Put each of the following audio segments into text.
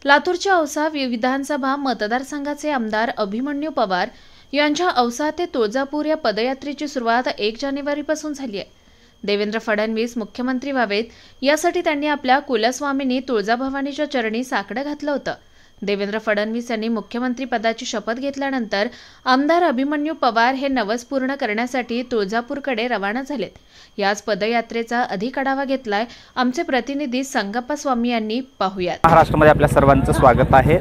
लातूरच्या औसा विधानसभा मतदारसंघाचे आमदार अभिमन्यू पवार यांच्या औसा ते तुळजापूर या पदयात्रेची सुरुवात 1 जानेवारीपासून झाली आहे। देवेंद्र फडणवीस मुख्यमंत्री व्हावेत यासाठी त्यांनी आपल्या कुलस्वामिनी तुळजाभवानीच्या चरणी साकडं घातलं होतं। देवेंद्र फडणवीस यांनी मुख्यमंत्री पदाची शपथ घेतल्यानंतर आमदार अभिमन्यू पवार हे नवस पूर्ण करण्यासाठी तुळजापूरकडे रवाना झालेत। याच पदयात्रेचा अधिक आढावा घेतलाय आमचे प्रतिनिधी संगप्पा स्वामी यांनी। पाहूयात। महाराष्ट्रामध्ये आपल्या सर्वांचं स्वागत आहे।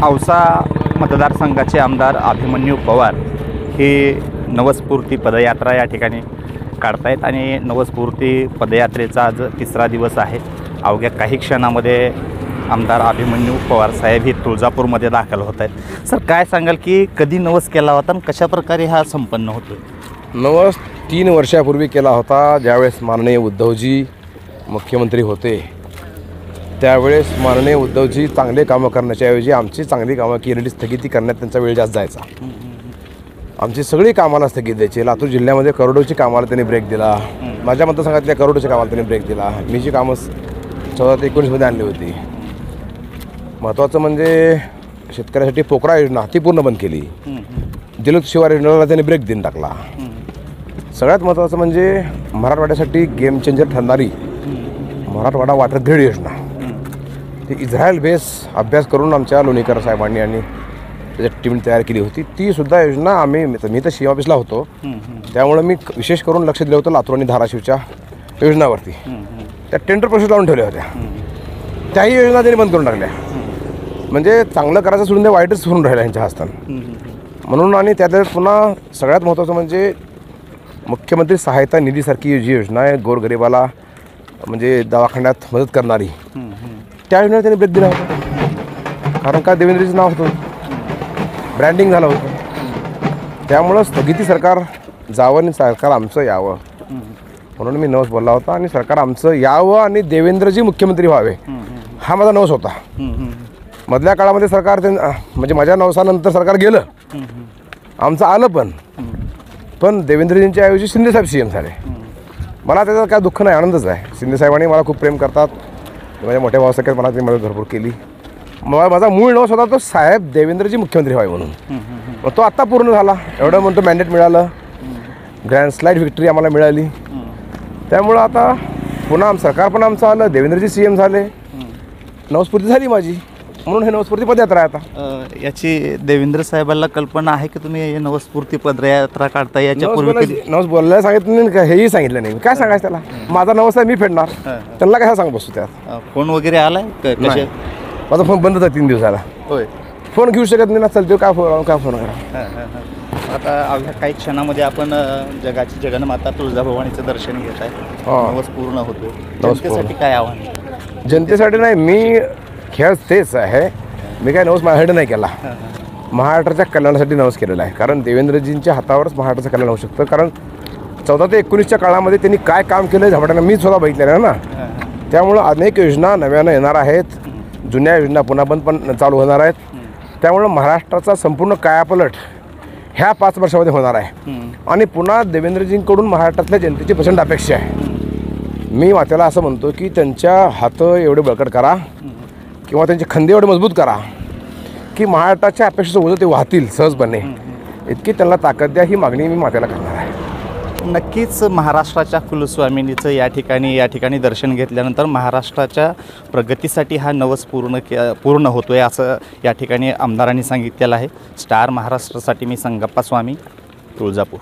औसा मतदारसंघाचे आमदार अभिमन्यू पवार हे नवस्फूर्ती पदयात्रा या ठिकाणी काढतायत आणि नवस्फूर्ती पदयात्रेचा आज 3रा दिवस आहे। अवघ्या काही क्षणामध्ये आमदार अभिमन्यू पवार साहेब हे तुळजापूरमध्ये दाखल होत आहेत। सर, काय सांगाल की कधी नवस केला होता आणि कशा प्रकारे हा संपन्न होतो? नवस 3 वर्षापूर्वी केला होता, ज्यावेळेस माननीय उद्धवजी मुख्यमंत्री होते। त्यावेळेस माननीय उद्धवजी चांगले कामं करण्याच्या ऐवजी आमची चांगली कामं केलेली स्थगिती करण्यात त्यांचा वेळ जास्त जायचा। आमची सगळी कामाला स्थगित द्यायची। लातूर जिल्ह्यामध्ये करोडोची कामाला त्यांनी ब्रेक दिला। माझ्या मतदारसंघातल्या करोडोच्या कामाला त्यांनी ब्रेक दिला। मी जी कामं 14 ते 19मध्ये आणली होती, महत्त्वाचं म्हणजे शेतकऱ्यासाठी पोकरा योजना ती पूर्ण बंद केली। जलद शिवार योजनेला त्यांनी ब्रेक देऊन टाकला। सगळ्यात महत्त्वाचं म्हणजे मराठवाड्यासाठी गेम चेंजर ठरणारी मराठवाडा वॉटर ग्रीड योजना, ती इस्रायल बेस अभ्यास करून आमच्या लोणीकर साहेबांनी आणि त्याच्या टीम तयार केली होती। ती सुद्धा योजना मी तर सीएम ऑफिसला होतो, त्यामुळे मी विशेष करून लक्ष दिलं होतं लातूर आणि धाराशिवच्या योजनावरती। त्या टेंडर प्रोसेस लावून ठेवल्या होत्या, त्याही योजना त्यांनी बंद करून टाकल्या। म्हणजे चांगलं करायचं सोडून ते वाईटच होऊन राहिलं यांच्या हस्तानं म्हणून। आणि त्यात पुन्हा सगळ्यात महत्त्वाचं म्हणजे मुख्यमंत्री सहायता निधीसारखी जी योजना आहे गोरगरिबाला म्हणजे दवाखान्यात मदत करणारी, त्या योजनेला त्यांनी ब्रेक दिला होता। कारण का देवेंद्रजीचं नाव होतं, ब्रँडिंग झालं होतं। त्यामुळं स्थगिती सरकार जावं आणि सरकार आमचं यावं म्हणून मी नवस बोलला होता। आणि सरकार आमचं यावं आणि देवेंद्रजी मुख्यमंत्री व्हावे हा माझा नवस होता। मधल्या काळामध्ये सरकार म्हणजे माझ्या नवसानंतर सरकार गेलं, आमचं आलं पण देवेंद्रजींच्या ऐवजी शिंदेसाहेब सीएम झाले। मला त्याचं काय दुःख नाही, आनंदच आहे। शिंदेसाहेबांनी मला खूप प्रेम करतात, माझ्या मोठ्या भावासारख्या मला ती मदत भरपूर केली। माझा मूळ नवस होता तो साहेब देवेंद्रजी मुख्यमंत्री व्हावे म्हणून, मग तो आत्ता पूर्ण झाला। एवढं म्हणतो मॅन्डेट मिळालं, ग्रँड स्लाईड विक्ट्री आम्हाला मिळाली। त्यामुळं आता पुन्हा सरकार पण आमचं आलं, देवेंद्रजी सीएम झाले, नवस्फूर्ती झाली माझी, म्हणून हे नवस्फूर्ती पदयात्रा आहे आता। याची देवेंद्र साहेबांना कल्पना आहे की तुम्ही हे नवस्फूर्ती पदयात्रा काढता? याच्यापूर्वी नवस बोलायला सांगितलं नाही का? हेही सांगितलं नाही। काय सांगायचं त्याला? माझा नवस आहे, मी फेडणार, त्यांना काय सांग बसू त्यात? फोन वगैरे आलाय? माझा फोन बंदच आहे 3 दिवसाला। होय, फोन घेऊ शकत नाही ना, चालतो काय फोन करा। आता अवघ्या काही क्षणामध्ये आपण जगाची जगन्माता तुळजाभवानीचं दर्शन घेत आहे। नवस पूर्ण होतो, जनतेसाठी काय आव्हान? जनतेसाठी नाही, मी खेळ तेच आहे। मी काय नवस माझ्यासाठी नाही केला, महाराष्ट्राच्या कल्याणासाठी नवस केलेला आहे। कारण देवेंद्रजींच्या हातावरच महाराष्ट्राचं कल्याण होऊ शकतं। कारण 14 ते 19च्या काळामध्ये त्यांनी काय काम केलं झपाट्यानं मी स्वतः बघितलेलं आहे ना। त्यामुळं अनेक योजना नव्यानं येणार आहेत, जुन्या योजना पुन्हा पण चालू होणार आहेत। त्यामुळं महाराष्ट्राचा संपूर्ण कायापालट ह्या 5 वर्षामध्ये होणार आहे। आणि पुन्हा देवेंद्रजींकडून महाराष्ट्रातल्या जनतेची प्रचंड अपेक्षा आहे। मी मातेला असं म्हणतो की त्यांच्या हात एवढे बळकट करा किंवा त्यांचे खंदे एवढे मजबूत करा की महाराष्ट्राच्या अपेक्षेचं ओझं ते वाहतील सहजपणे, इतकी त्यांना ताकद द्या, ही मागणी मी मातेला करणार आहे। नक्कीच महाराष्ट्राच्या कुलस्वामिनीचं या ठिकाणी दर्शन घेतल्यानंतर महाराष्ट्राच्या प्रगतीसाठी हा नवस पूर्ण होतोय असं या ठिकाणी आमदारांनी सांगितलेलं आहे। स्टार महाराष्ट्रासाठी मी संगप्पा स्वामी, तुळजापूर।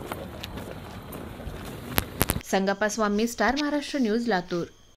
संगप्पा स्वामी, स्टार महाराष्ट्र न्यूज, लातूर।